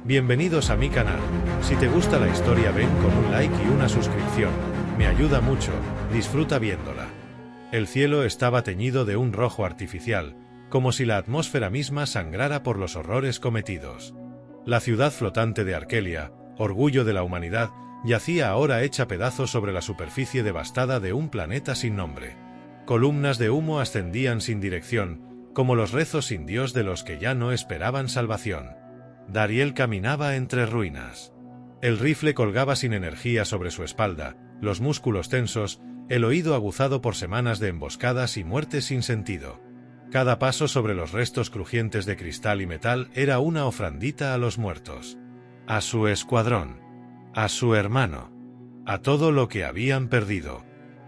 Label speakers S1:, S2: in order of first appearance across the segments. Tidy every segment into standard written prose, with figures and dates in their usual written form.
S1: Bienvenidos a mi canal. Si te gusta la historia ven con un like y una suscripción. Me ayuda mucho, disfruta viéndola. El cielo estaba teñido de un rojo artificial, como si la atmósfera misma sangrara por los horrores cometidos. La ciudad flotante de Arkelia, orgullo de la humanidad, yacía ahora hecha pedazos sobre la superficie devastada de un planeta sin nombre. Columnas de humo ascendían sin dirección, como los rezos sin Dios de los que ya no esperaban salvación. Dariel caminaba entre ruinas. El rifle colgaba sin energía sobre su espalda, los músculos tensos, el oído aguzado por semanas de emboscadas y muertes sin sentido. Cada paso sobre los restos crujientes de cristal y metal era una ofrandita a los muertos. A su escuadrón. A su hermano. A todo lo que habían perdido.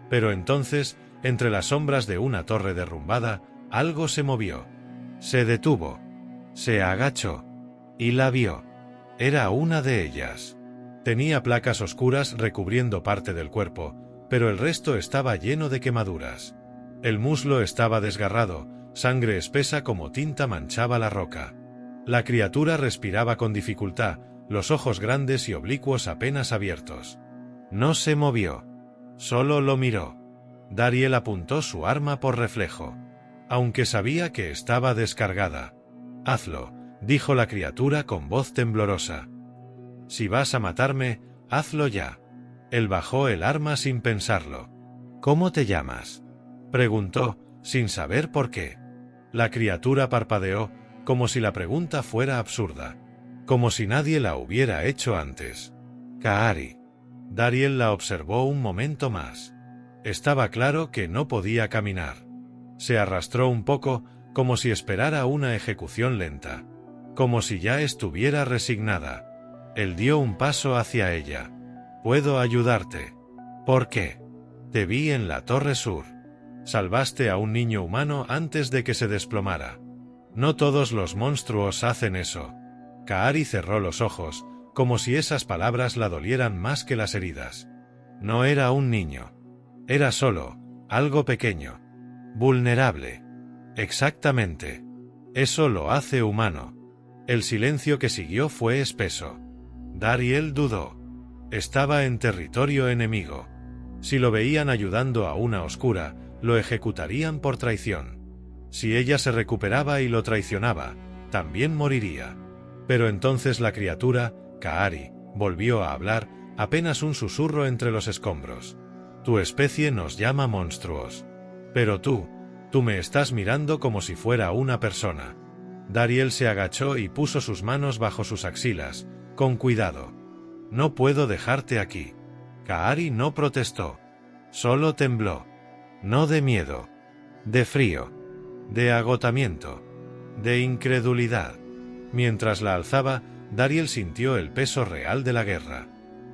S1: Pero entonces, entre las sombras de una torre derrumbada, algo se movió. Se detuvo. Se agachó. Y la vio. Era una de ellas. Tenía placas oscuras recubriendo parte del cuerpo, pero el resto estaba lleno de quemaduras. El muslo estaba desgarrado, sangre espesa como tinta manchaba la roca. La criatura respiraba con dificultad, los ojos grandes y oblicuos apenas abiertos. No se movió. Solo lo miró. Dariel apuntó su arma por reflejo. Aunque sabía que estaba descargada. «Hazlo», dijo la criatura con voz temblorosa. «Si vas a matarme, hazlo ya». Él bajó el arma sin pensarlo. «¿Cómo te llamas?», preguntó, sin saber por qué. La criatura parpadeó, como si la pregunta fuera absurda. Como si nadie la hubiera hecho antes. «Kaari». Dariel la observó un momento más. Estaba claro que no podía caminar. Se arrastró un poco, como si esperara una ejecución lenta. Como si ya estuviera resignada. Él dio un paso hacia ella. «Puedo ayudarte». «¿Por qué?» «Te vi en la Torre Sur. Salvaste a un niño humano antes de que se desplomara. No todos los monstruos hacen eso». Kaari cerró los ojos, como si esas palabras la dolieran más que las heridas. No era un niño. Era solo algo pequeño. Vulnerable. Exactamente. Eso lo hace humano. El silencio que siguió fue espeso. Dariel dudó. Estaba en territorio enemigo. Si lo veían ayudando a una oscura, lo ejecutarían por traición. Si ella se recuperaba y lo traicionaba, también moriría. Pero entonces la criatura, Kaari, volvió a hablar, apenas un susurro entre los escombros. «Tu especie nos llama monstruos. Pero tú me estás mirando como si fuera una persona». Dariel se agachó y puso sus manos bajo sus axilas, con cuidado. «No puedo dejarte aquí». Kaari no protestó. Solo tembló. No de miedo. De frío. De agotamiento. De incredulidad. Mientras la alzaba, Dariel sintió el peso real de la guerra.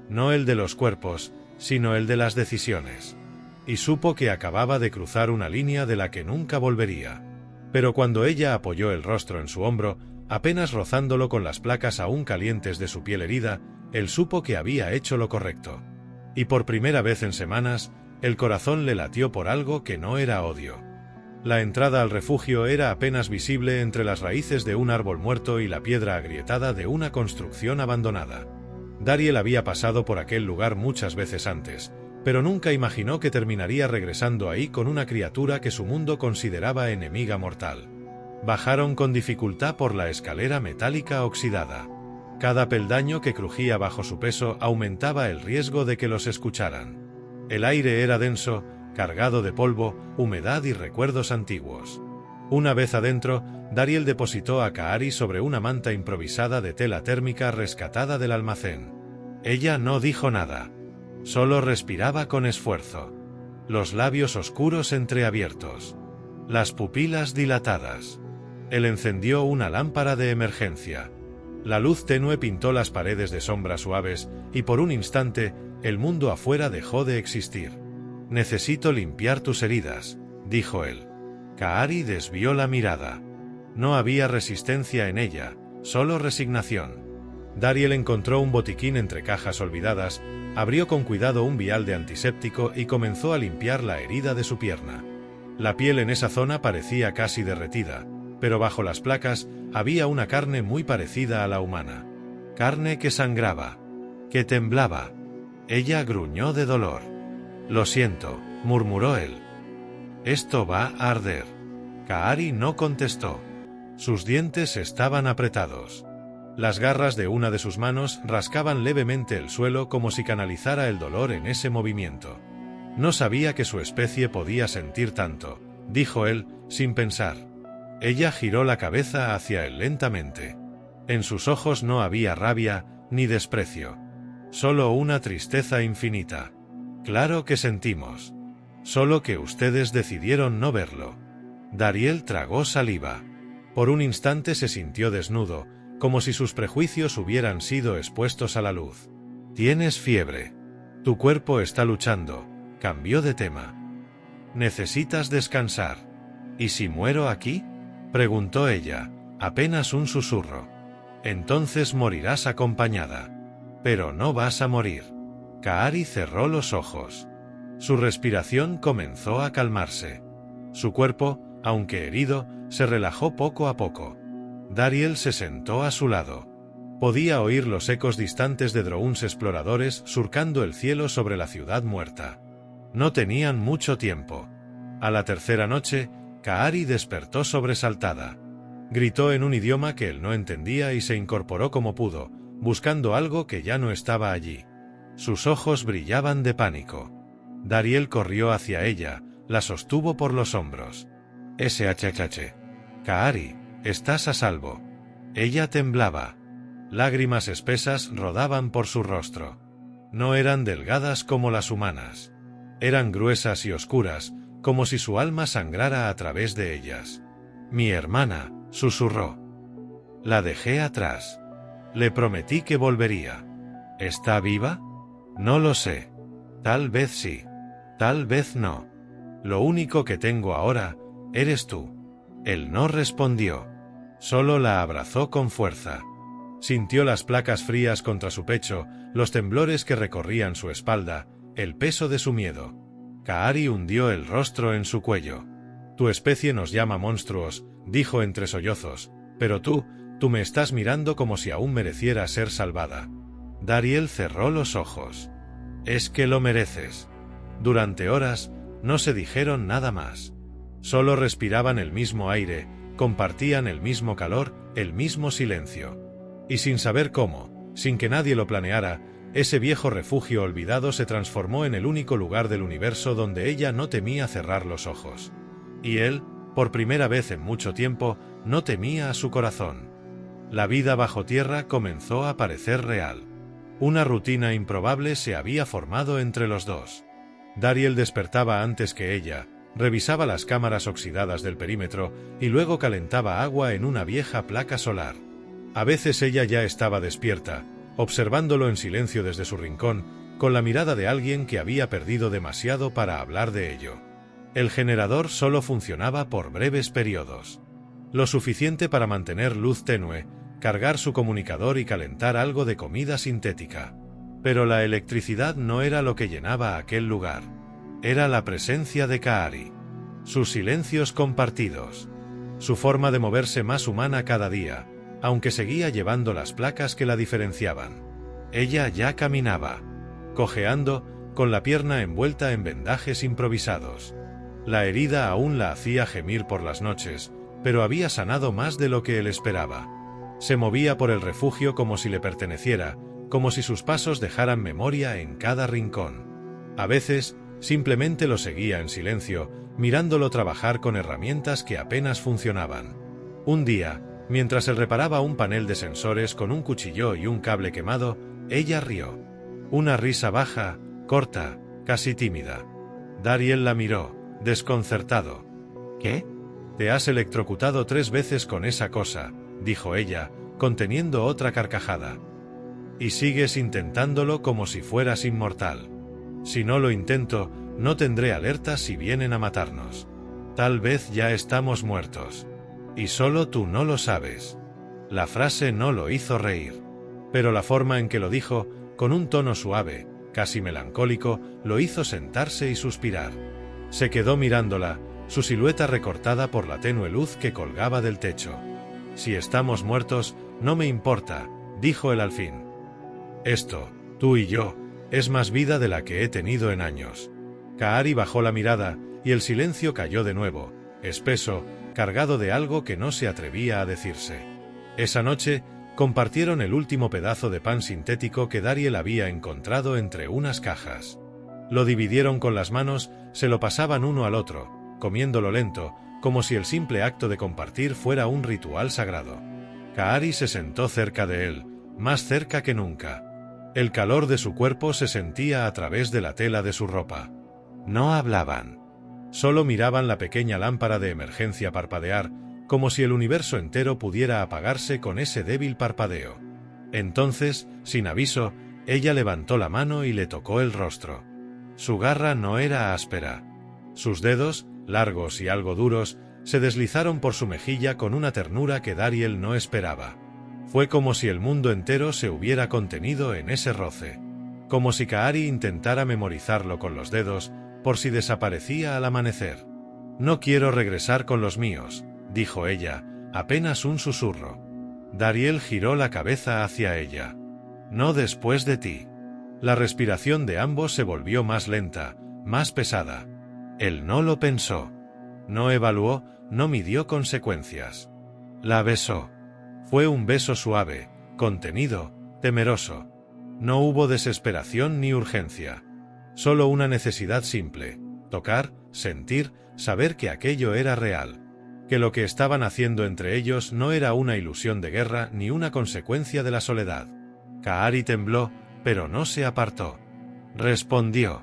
S1: No el de los cuerpos, sino el de las decisiones. Y supo que acababa de cruzar una línea de la que nunca volvería. Pero cuando ella apoyó el rostro en su hombro, apenas rozándolo con las placas aún calientes de su piel herida, él supo que había hecho lo correcto. Y por primera vez en semanas, el corazón le latió por algo que no era odio. La entrada al refugio era apenas visible entre las raíces de un árbol muerto y la piedra agrietada de una construcción abandonada. Dariel había pasado por aquel lugar muchas veces antes, pero nunca imaginó que terminaría regresando ahí con una criatura que su mundo consideraba enemiga mortal. Bajaron con dificultad por la escalera metálica oxidada. Cada peldaño que crujía bajo su peso aumentaba el riesgo de que los escucharan. El aire era denso, cargado de polvo, humedad y recuerdos antiguos. Una vez adentro, Dariel depositó a Kaari sobre una manta improvisada de tela térmica rescatada del almacén. Ella no dijo nada. Solo respiraba con esfuerzo. Los labios oscuros entreabiertos. Las pupilas dilatadas. Él encendió una lámpara de emergencia. La luz tenue pintó las paredes de sombras suaves, y por un instante, el mundo afuera dejó de existir. «Necesito limpiar tus heridas», dijo él. Kaari desvió la mirada. No había resistencia en ella, solo resignación. Dariel encontró un botiquín entre cajas olvidadas, abrió con cuidado un vial de antiséptico y comenzó a limpiar la herida de su pierna. La piel en esa zona parecía casi derretida, pero bajo las placas había una carne muy parecida a la humana. carne que sangraba, que temblaba. Ella gruñó de dolor. Lo siento, murmuró él. Esto va a arder. Kaari no contestó. Sus dientes estaban apretados. Las garras de una de sus manos rascaban levemente el suelo como si canalizara el dolor en ese movimiento. No sabía que su especie podía sentir tanto, dijo él, sin pensar. Ella giró la cabeza hacia él lentamente. En sus ojos no había rabia ni desprecio. Solo una tristeza infinita. Claro que sentimos. Solo que ustedes decidieron no verlo. Dariel tragó saliva. Por un instante se sintió desnudo, como si sus prejuicios hubieran sido expuestos a la luz. Tienes fiebre. Tu cuerpo está luchando. Cambió de tema. Necesitas descansar. ¿Y si muero aquí? Preguntó ella, apenas un susurro. Entonces morirás acompañada. Pero no vas a morir. Kaari cerró los ojos. Su respiración comenzó a calmarse. Su cuerpo, aunque herido, se relajó poco a poco. Dariel se sentó a su lado. Podía oír los ecos distantes de drones exploradores surcando el cielo sobre la ciudad muerta. No tenían mucho tiempo. A la tercera noche, Kaari despertó sobresaltada. Gritó en un idioma que él no entendía y se incorporó como pudo, buscando algo que ya no estaba allí. Sus ojos brillaban de pánico. Dariel corrió hacia ella, la sostuvo por los hombros. SHH. Kaari, estás a salvo. Ella temblaba. Lágrimas espesas rodaban por su rostro. No eran delgadas como las humanas. Eran gruesas y oscuras, como si su alma sangrara a través de ellas. Mi hermana, susurró. La dejé atrás. Le prometí que volvería. ¿Está viva? No lo sé. Tal vez sí. Tal vez no. Lo único que tengo ahora, eres tú. Él no respondió. Solo la abrazó con fuerza. Sintió las placas frías contra su pecho, los temblores que recorrían su espalda, el peso de su miedo. Kaari hundió el rostro en su cuello. Tu especie nos llama monstruos, dijo entre sollozos, pero tú me estás mirando como si aún mereciera ser salvada. Dariel cerró los ojos. Es que lo mereces. Durante horas, no se dijeron nada más. Solo respiraban el mismo aire, compartían el mismo calor, el mismo silencio. Y sin saber cómo, sin que nadie lo planeara, ese viejo refugio olvidado se transformó en el único lugar del universo donde ella no temía cerrar los ojos. Y él, por primera vez en mucho tiempo, no temía a su corazón. La vida bajo tierra comenzó a parecer real. Una rutina improbable se había formado entre los dos. Dariel despertaba antes que ella, revisaba las cámaras oxidadas del perímetro y luego calentaba agua en una vieja placa solar. A veces ella ya estaba despierta, observándolo en silencio desde su rincón, con la mirada de alguien que había perdido demasiado para hablar de ello. El generador solo funcionaba por breves periodos. Lo suficiente para mantener luz tenue, cargar su comunicador y calentar algo de comida sintética. Pero la electricidad no era lo que llenaba aquel lugar. Era la presencia de Kaari. Sus silencios compartidos. Su forma de moverse más humana cada día, aunque seguía llevando las placas que la diferenciaban. Ella ya caminaba, cojeando, con la pierna envuelta en vendajes improvisados. La herida aún la hacía gemir por las noches, pero había sanado más de lo que él esperaba. Se movía por el refugio como si le perteneciera, como si sus pasos dejaran memoria en cada rincón. A veces, simplemente lo seguía en silencio, mirándolo trabajar con herramientas que apenas funcionaban. Un día, mientras él reparaba un panel de sensores con un cuchillo y un cable quemado, ella rió. Una risa baja, corta, casi tímida. Dariel la miró, desconcertado. ¿Qué? Te has electrocutado 3 veces con esa cosa, dijo ella, conteniendo otra carcajada. Y sigues intentándolo como si fueras inmortal. Si no lo intento, no tendré alertas si vienen a matarnos. Tal vez ya estamos muertos. Y solo tú no lo sabes. La frase no lo hizo reír. Pero la forma en que lo dijo, con un tono suave, casi melancólico, lo hizo sentarse y suspirar. Se quedó mirándola, su silueta recortada por la tenue luz que colgaba del techo. Si estamos muertos, no me importa, dijo él al fin. Esto, tú y yo, es más vida de la que he tenido en años. Kaari bajó la mirada, y el silencio cayó de nuevo, espeso, cargado de algo que no se atrevía a decirse. Esa noche, compartieron el último pedazo de pan sintético que Dariel había encontrado entre unas cajas. Lo dividieron con las manos, se lo pasaban uno al otro, comiéndolo lento, como si el simple acto de compartir fuera un ritual sagrado. Kaari se sentó cerca de él, más cerca que nunca. El calor de su cuerpo se sentía a través de la tela de su ropa. No hablaban. Solo miraban la pequeña lámpara de emergencia parpadear, como si el universo entero pudiera apagarse con ese débil parpadeo. Entonces, sin aviso, ella levantó la mano y le tocó el rostro. Su garra no era áspera. Sus dedos, largos y algo duros, se deslizaron por su mejilla con una ternura que Dariel no esperaba. Fue como si el mundo entero se hubiera contenido en ese roce. Como si Kaari intentara memorizarlo con los dedos, por si desaparecía al amanecer. «No quiero regresar con los míos», dijo ella, apenas un susurro. Dariel giró la cabeza hacia ella. «No después de ti». La respiración de ambos se volvió más lenta, más pesada. Él no lo pensó. No evaluó, no midió consecuencias. La besó. Fue un beso suave, contenido, temeroso. No hubo desesperación ni urgencia. Solo una necesidad simple: tocar, sentir, saber que aquello era real. Que lo que estaban haciendo entre ellos no era una ilusión de guerra ni una consecuencia de la soledad. Kaari tembló, pero no se apartó. Respondió.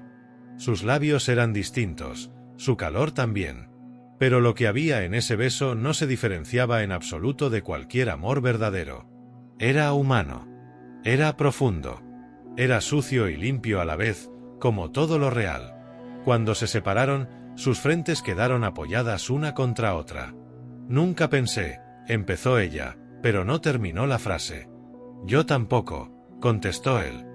S1: Sus labios eran distintos, su calor también. Pero lo que había en ese beso no se diferenciaba en absoluto de cualquier amor verdadero. Era humano. Era profundo. Era sucio y limpio a la vez, como todo lo real. Cuando se separaron, sus frentes quedaron apoyadas una contra otra. «Nunca pensé», empezó ella, pero no terminó la frase. «Yo tampoco», contestó él.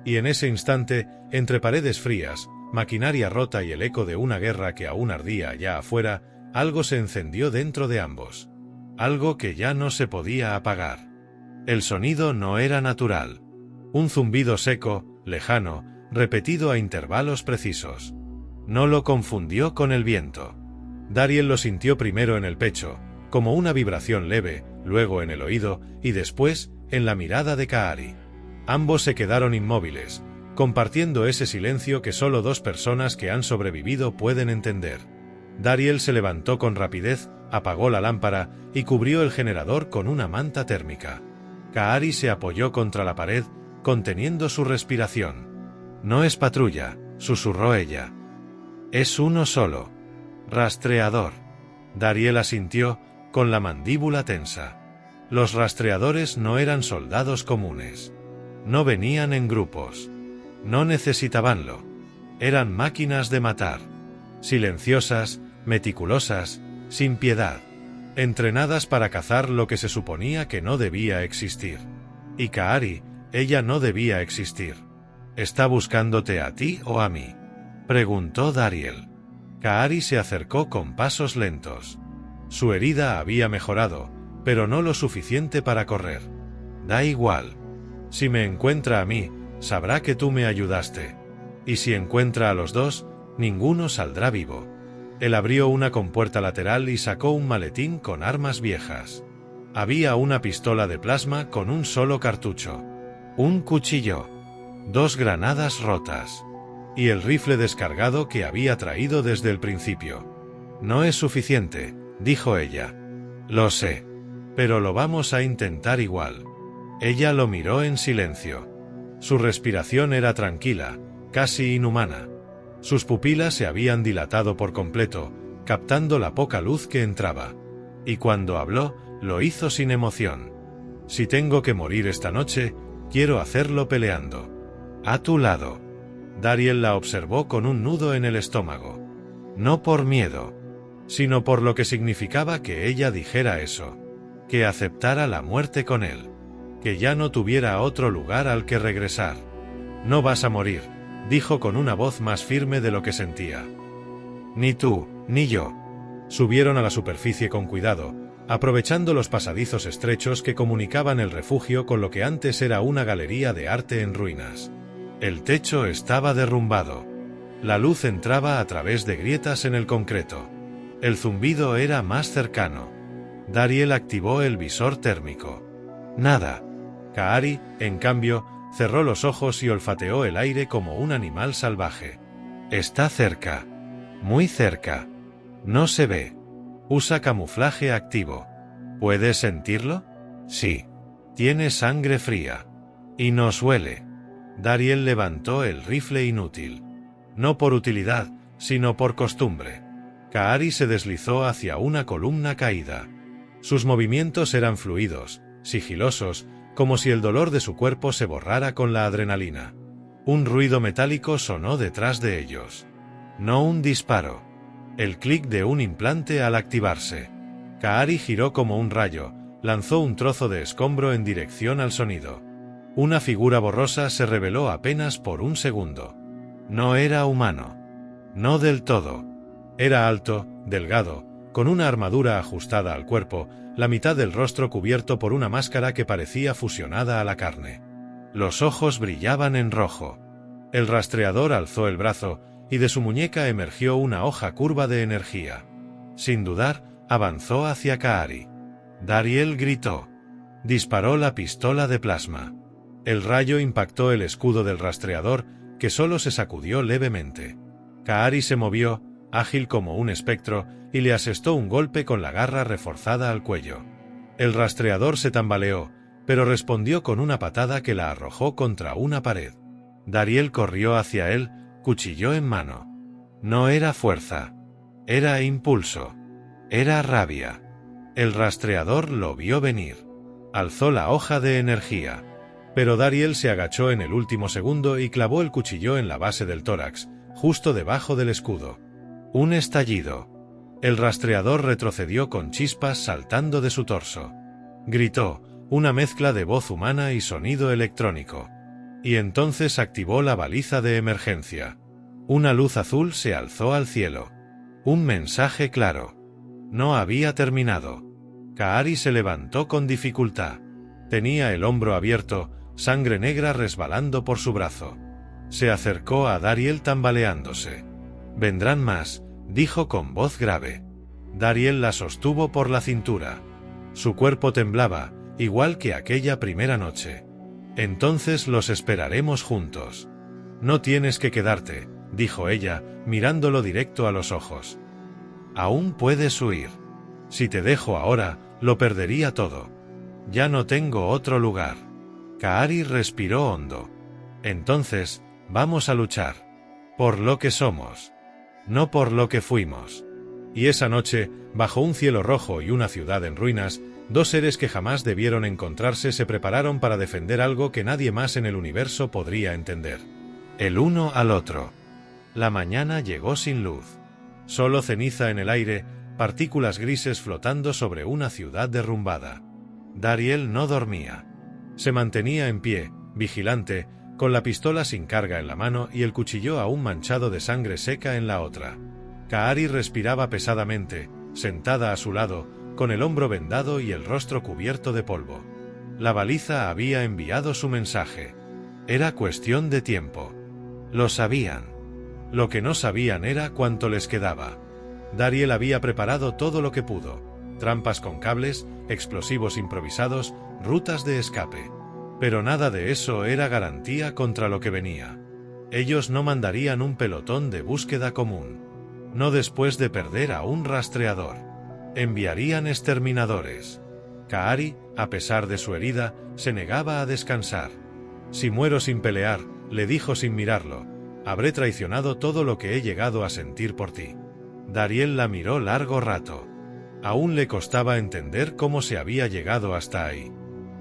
S1: Y en ese instante, entre paredes frías, maquinaria rota y el eco de una guerra que aún ardía allá afuera, algo se encendió dentro de ambos. Algo que ya no se podía apagar. El sonido no era natural. Un zumbido seco, lejano, repetido a intervalos precisos. No lo confundió con el viento. Dariel lo sintió primero en el pecho, como una vibración leve, luego en el oído, y después, en la mirada de Kaari. Ambos se quedaron inmóviles, compartiendo ese silencio que solo dos personas que han sobrevivido pueden entender. Dariel se levantó con rapidez, apagó la lámpara y cubrió el generador con una manta térmica. Kaari se apoyó contra la pared, conteniendo su respiración. «No es patrulla», susurró ella. «Es uno solo. Rastreador». Dariel asintió, con la mandíbula tensa. Los rastreadores no eran soldados comunes. No venían en grupos. No necesitabanlo. Eran máquinas de matar. Silenciosas, meticulosas, sin piedad. Entrenadas para cazar lo que se suponía que no debía existir. Y Kaari, ella no debía existir. «¿Está buscándote a ti o a mí?», preguntó Dariel. Kaari se acercó con pasos lentos. Su herida había mejorado, pero no lo suficiente para correr. «Da igual. Si me encuentra a mí, sabrá que tú me ayudaste. Y si encuentra a los dos, ninguno saldrá vivo». Él abrió una compuerta lateral y sacó un maletín con armas viejas. Había una pistola de plasma con un solo cartucho. Un cuchillo. 2 granadas rotas. Y el rifle descargado que había traído desde el principio. «No es suficiente», dijo ella. «Lo sé. Pero lo vamos a intentar igual». Ella lo miró en silencio. Su respiración era tranquila, casi inhumana. Sus pupilas se habían dilatado por completo, captando la poca luz que entraba. Y cuando habló, lo hizo sin emoción. «Si tengo que morir esta noche, quiero hacerlo peleando. A tu lado». Dariel la observó con un nudo en el estómago. No por miedo, sino por lo que significaba que ella dijera eso. Que aceptara la muerte con él. Que ya no tuviera otro lugar al que regresar. «No vas a morir», dijo con una voz más firme de lo que sentía. «Ni tú, ni yo». Subieron a la superficie con cuidado, aprovechando los pasadizos estrechos que comunicaban el refugio con lo que antes era una galería de arte en ruinas. El techo estaba derrumbado. La luz entraba a través de grietas en el concreto. El zumbido era más cercano. Dariel activó el visor térmico. Nada. Kaari, en cambio, cerró los ojos y olfateó el aire como un animal salvaje. Está cerca. Muy cerca. No se ve. Usa camuflaje activo. ¿Puedes sentirlo? Sí. Tiene sangre fría. Y nos huele. Dariel levantó el rifle inútil. No por utilidad, sino por costumbre. Kaari se deslizó hacia una columna caída. Sus movimientos eran fluidos, sigilosos, como si el dolor de su cuerpo se borrara con la adrenalina. Un ruido metálico sonó detrás de ellos. No un disparo. El clic de un implante al activarse. Kaari giró como un rayo, lanzó un trozo de escombro en dirección al sonido. Una figura borrosa se reveló apenas por un segundo. No era humano. No del todo. Era alto, delgado, con una armadura ajustada al cuerpo, la mitad del rostro cubierto por una máscara que parecía fusionada a la carne. Los ojos brillaban en rojo. El rastreador alzó el brazo, y de su muñeca emergió una hoja curva de energía. Sin dudar, avanzó hacia Kaari. Dariel gritó. Disparó la pistola de plasma. El rayo impactó el escudo del rastreador, que solo se sacudió levemente. Kaari se movió, ágil como un espectro, y le asestó un golpe con la garra reforzada al cuello. El rastreador se tambaleó, pero respondió con una patada que la arrojó contra una pared. Dariel corrió hacia él, cuchillo en mano. No era fuerza. Era impulso. Era rabia. El rastreador lo vio venir. Alzó la hoja de energía. Pero Dariel se agachó en el último segundo y clavó el cuchillo en la base del tórax, justo debajo del escudo. Un estallido. El rastreador retrocedió con chispas saltando de su torso. Gritó, una mezcla de voz humana y sonido electrónico. Y entonces activó la baliza de emergencia. Una luz azul se alzó al cielo. Un mensaje claro. No había terminado. Kaari se levantó con dificultad. Tenía el hombro abierto, sangre negra resbalando por su brazo. Se acercó a Dariel tambaleándose. «Vendrán más», dijo con voz grave. Dariel la sostuvo por la cintura. Su cuerpo temblaba, igual que aquella primera noche. «Entonces los esperaremos juntos». «No tienes que quedarte», dijo ella, mirándolo directo a los ojos. «Aún puedes huir. Si te dejo ahora, lo perdería todo. Ya no tengo otro lugar». Kaari respiró hondo. «Entonces, vamos a luchar. Por lo que somos. No por lo que fuimos». Y esa noche, bajo un cielo rojo y una ciudad en ruinas, dos seres que jamás debieron encontrarse se prepararon para defender algo que nadie más en el universo podría entender. El uno al otro. La mañana llegó sin luz. Solo ceniza en el aire, partículas grises flotando sobre una ciudad derrumbada. Dariel no dormía. Se mantenía en pie, vigilante, con la pistola sin carga en la mano y el cuchillo aún manchado de sangre seca en la otra. Kaari respiraba pesadamente, sentada a su lado, con el hombro vendado y el rostro cubierto de polvo. La baliza había enviado su mensaje. Era cuestión de tiempo. Lo sabían. Lo que no sabían era cuánto les quedaba. Dariel había preparado todo lo que pudo. Trampas con cables, explosivos improvisados, rutas de escape. Pero nada de eso era garantía contra lo que venía. Ellos no mandarían un pelotón de búsqueda común. No después de perder a un rastreador. Enviarían exterminadores. Kaari, a pesar de su herida, se negaba a descansar. «Si muero sin pelear», le dijo sin mirarlo, «habré traicionado todo lo que he llegado a sentir por ti». Dariel la miró largo rato. Aún le costaba entender cómo se había llegado hasta ahí.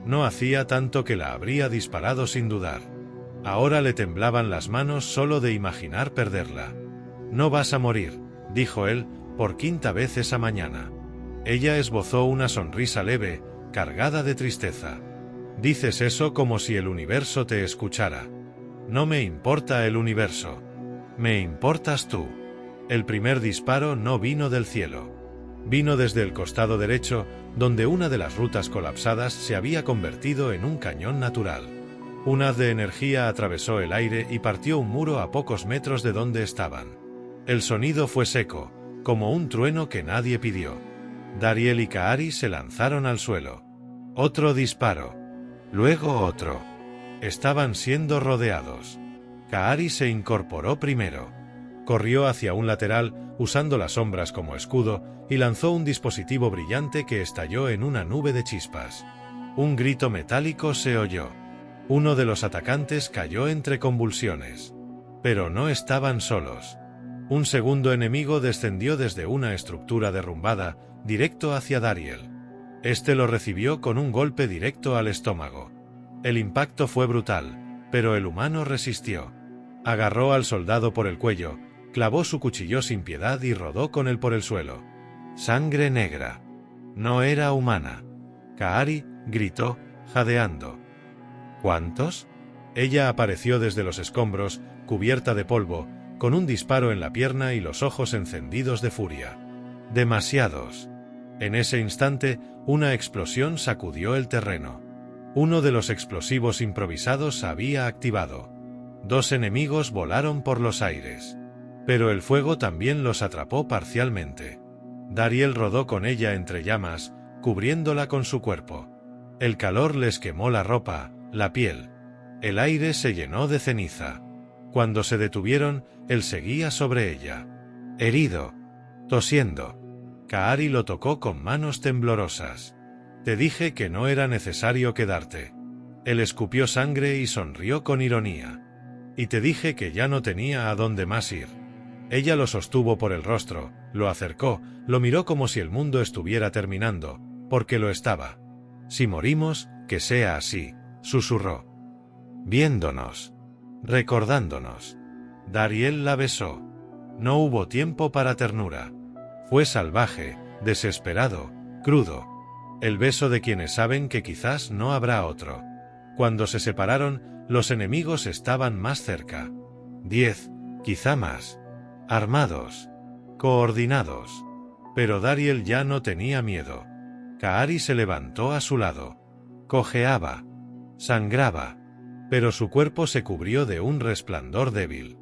S1: No hacía tanto que la habría disparado sin dudar. Ahora le temblaban las manos solo de imaginar perderla. «No vas a morir», dijo él, por quinta vez esa mañana. Ella esbozó una sonrisa leve, cargada de tristeza. «Dices eso como si el universo te escuchara». «No me importa el universo. Me importas tú». El primer disparo no vino del cielo. Vino desde el costado derecho, donde una de las rutas colapsadas se había convertido en un cañón natural. Un haz de energía atravesó el aire y partió un muro a pocos metros de donde estaban. El sonido fue seco, como un trueno que nadie pidió. Dariel y Kaari se lanzaron al suelo. Otro disparo. Luego otro. Estaban siendo rodeados. Kaari se incorporó primero. Corrió hacia un lateral, usando las sombras como escudo, y lanzó un dispositivo brillante que estalló en una nube de chispas. Un grito metálico se oyó. Uno de los atacantes cayó entre convulsiones. Pero no estaban solos. Un segundo enemigo descendió desde una estructura derrumbada, directo hacia Dariel. Este lo recibió con un golpe directo al estómago. El impacto fue brutal, pero el humano resistió. Agarró al soldado por el cuello, clavó su cuchillo sin piedad y rodó con él por el suelo. Sangre negra. No era humana. Kaari gritó, jadeando. ¿Cuántos? Ella apareció desde los escombros, cubierta de polvo, con un disparo en la pierna y los ojos encendidos de furia. Demasiados. En ese instante, una explosión sacudió el terreno. Uno de los explosivos improvisados había activado. 2 enemigos volaron por los aires. Pero el fuego también los atrapó parcialmente. Dariel rodó con ella entre llamas, cubriéndola con su cuerpo. El calor les quemó la ropa, la piel. El aire se llenó de ceniza. Cuando se detuvieron, él seguía sobre ella. Herido. Tosiendo. Kaari lo tocó con manos temblorosas. Te dije que no era necesario quedarte. Él escupió sangre y sonrió con ironía. Y te dije que ya no tenía a dónde más ir. Ella lo sostuvo por el rostro, lo acercó, lo miró como si el mundo estuviera terminando, porque lo estaba. Si morimos, que sea así, susurró. Viéndonos. Recordándonos. Dariel la besó. No hubo tiempo para ternura. Fue salvaje, desesperado, crudo. El beso de quienes saben que quizás no habrá otro. Cuando se separaron, los enemigos estaban más cerca. 10, quizá más. Armados. Coordinados. Pero Dariel ya no tenía miedo. Kaari se levantó a su lado. Cojeaba. Sangraba. Pero su cuerpo se cubrió de un resplandor débil.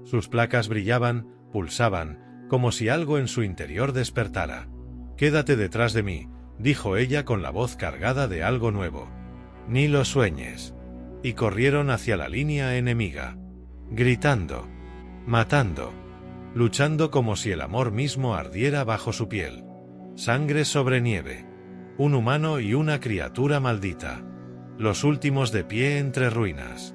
S1: Sus placas brillaban, pulsaban, como si algo en su interior despertara. Quédate detrás de mí, dijo ella con la voz cargada de algo nuevo. Ni lo sueñes. Y corrieron hacia la línea enemiga. Gritando. Matando. Luchando como si el amor mismo ardiera bajo su piel. Sangre sobre nieve. Un humano y una criatura maldita. Los últimos de pie entre ruinas.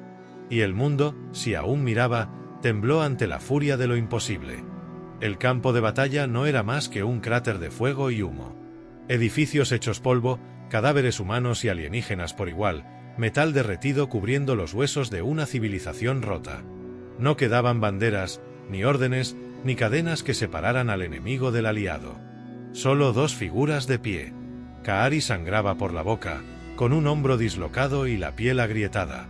S1: Y el mundo, si aún miraba, tembló ante la furia de lo imposible. El campo de batalla no era más que un cráter de fuego y humo. Edificios hechos polvo, cadáveres humanos y alienígenas por igual, metal derretido cubriendo los huesos de una civilización rota. No quedaban banderas, ni órdenes, ni cadenas que separaran al enemigo del aliado. Solo 2 figuras de pie. Kaari sangraba por la boca, con un hombro dislocado y la piel agrietada.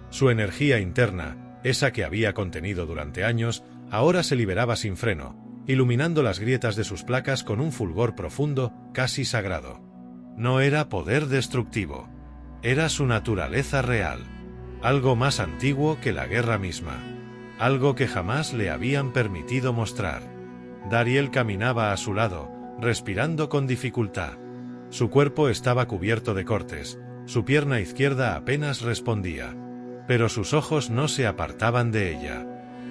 S1: Su energía interna, esa que había contenido durante años, ahora se liberaba sin freno, iluminando las grietas de sus placas con un fulgor profundo, casi sagrado. No era poder destructivo. Era su naturaleza real. Algo más antiguo que la guerra misma. Algo que jamás le habían permitido mostrar. Dariel caminaba a su lado, respirando con dificultad. Su cuerpo estaba cubierto de cortes, su pierna izquierda apenas respondía. Pero sus ojos no se apartaban de ella.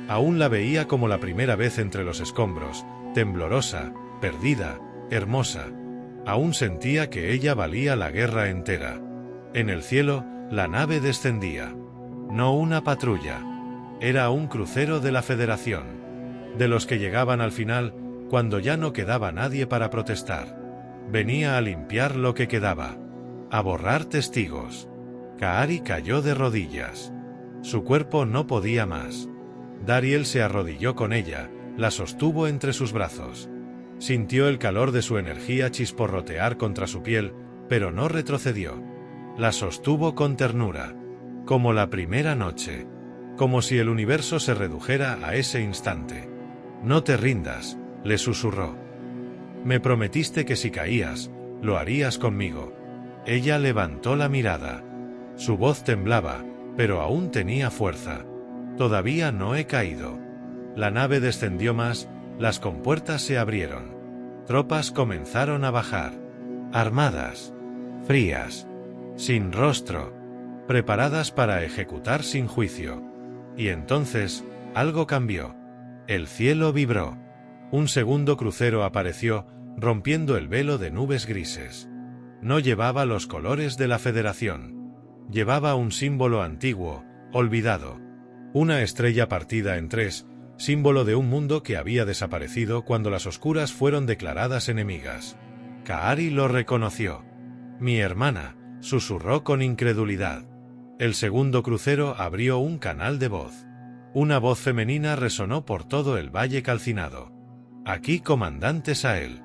S1: Aún la veía como la primera vez entre los escombros, temblorosa, perdida, hermosa. Aún sentía que ella valía la guerra entera. En el cielo, la nave descendía. No una patrulla. Era un crucero de la Federación. De los que llegaban al final, cuando ya no quedaba nadie para protestar. Venía a limpiar lo que quedaba. A borrar testigos. Kaari cayó de rodillas. Su cuerpo no podía más. Dariel se arrodilló con ella, la sostuvo entre sus brazos. Sintió el calor de su energía chisporrotear contra su piel, pero no retrocedió. La sostuvo con ternura. Como la primera noche. Como si el universo se redujera a ese instante. No te rindas, le susurró. Me prometiste que si caías, lo harías conmigo. Ella levantó la mirada. Su voz temblaba, pero aún tenía fuerza. Todavía no he caído. La nave descendió más, las compuertas se abrieron. Tropas comenzaron a bajar. Armadas. Frías. Sin rostro. Preparadas para ejecutar sin juicio. Y entonces, algo cambió. El cielo vibró. Un segundo crucero apareció, rompiendo el velo de nubes grises. No llevaba los colores de la Federación. Llevaba un símbolo antiguo, olvidado. Una estrella partida en tres, símbolo de un mundo que había desaparecido cuando las oscuras fueron declaradas enemigas. Kaari lo reconoció. Mi hermana, susurró con incredulidad. El segundo crucero abrió un canal de voz. Una voz femenina resonó por todo el valle calcinado. Aquí, comandante Sael.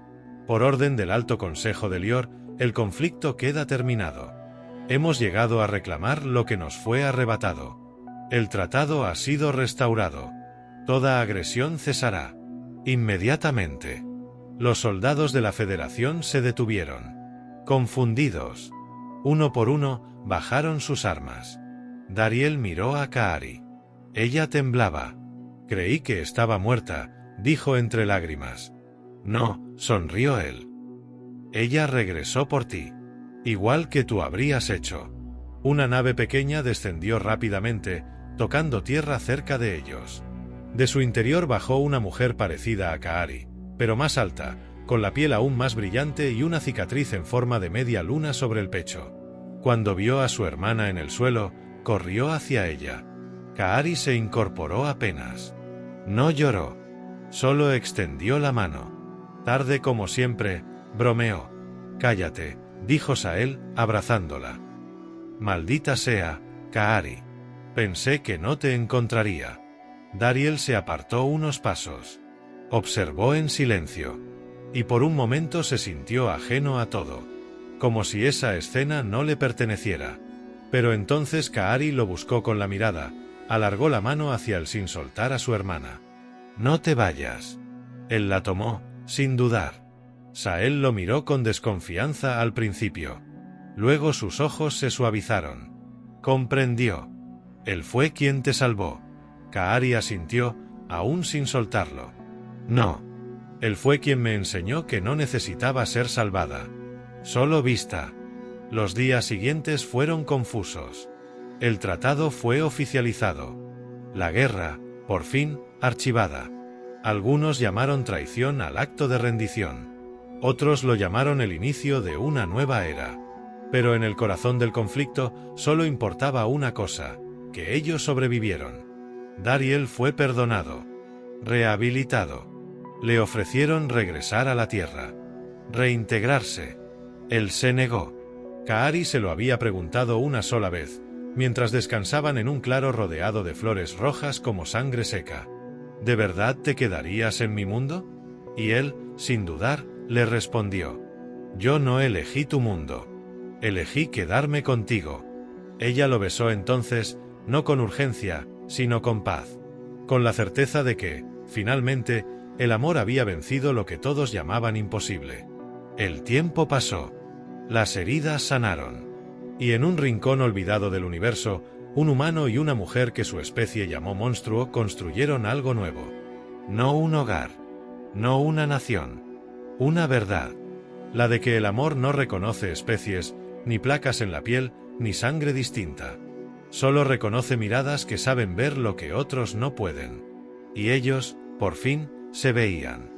S1: Por orden del Alto Consejo de Lior, el conflicto queda terminado. Hemos llegado a reclamar lo que nos fue arrebatado. El tratado ha sido restaurado. Toda agresión cesará. Inmediatamente. Los soldados de la Federación se detuvieron. Confundidos. Uno por uno, bajaron sus armas. Dariel miró a Kaari. Ella temblaba. Creí que estaba muerta, dijo entre lágrimas. No, sonrió él. Ella regresó por ti. Igual que tú habrías hecho. Una nave pequeña descendió rápidamente, tocando tierra cerca de ellos. De su interior bajó una mujer parecida a Kaari, pero más alta, con la piel aún más brillante y una cicatriz en forma de media luna sobre el pecho. Cuando vio a su hermana en el suelo, corrió hacia ella. Kaari se incorporó apenas. No lloró. Solo extendió la mano. Tarde como siempre, bromeó. Cállate, dijo Sael, abrazándola. Maldita sea, Kaari. Pensé que no te encontraría. Dariel se apartó unos pasos. Observó en silencio. Y por un momento se sintió ajeno a todo. Como si esa escena no le perteneciera. Pero entonces Kaari lo buscó con la mirada, alargó la mano hacia él sin soltar a su hermana. No te vayas. Él la tomó, sin dudar. Sael lo miró con desconfianza al principio. Luego sus ojos se suavizaron. Comprendió. Él fue quien te salvó. Kaari asintió, aún sin soltarlo. No. Él fue quien me enseñó que no necesitaba ser salvada. Solo vista. Los días siguientes fueron confusos. El tratado fue oficializado. La guerra, por fin, archivada. Algunos llamaron traición al acto de rendición. Otros lo llamaron el inicio de una nueva era. Pero en el corazón del conflicto solo importaba una cosa, que ellos sobrevivieron. Dariel fue perdonado. Rehabilitado. Le ofrecieron regresar a la tierra. Reintegrarse. Él se negó. Kaari se lo había preguntado una sola vez, mientras descansaban en un claro rodeado de flores rojas como sangre seca. ¿De verdad te quedarías en mi mundo? Y él, sin dudar, le respondió. Yo no elegí tu mundo. Elegí quedarme contigo. Ella lo besó entonces, no con urgencia, sino con paz. Con la certeza de que, finalmente, el amor había vencido lo que todos llamaban imposible. El tiempo pasó. Las heridas sanaron. Y en un rincón olvidado del universo, un humano y una mujer que su especie llamó monstruo construyeron algo nuevo. No un hogar. No una nación. Una verdad. La de que el amor no reconoce especies, ni placas en la piel, ni sangre distinta. Solo reconoce miradas que saben ver lo que otros no pueden. Y ellos, por fin, se veían.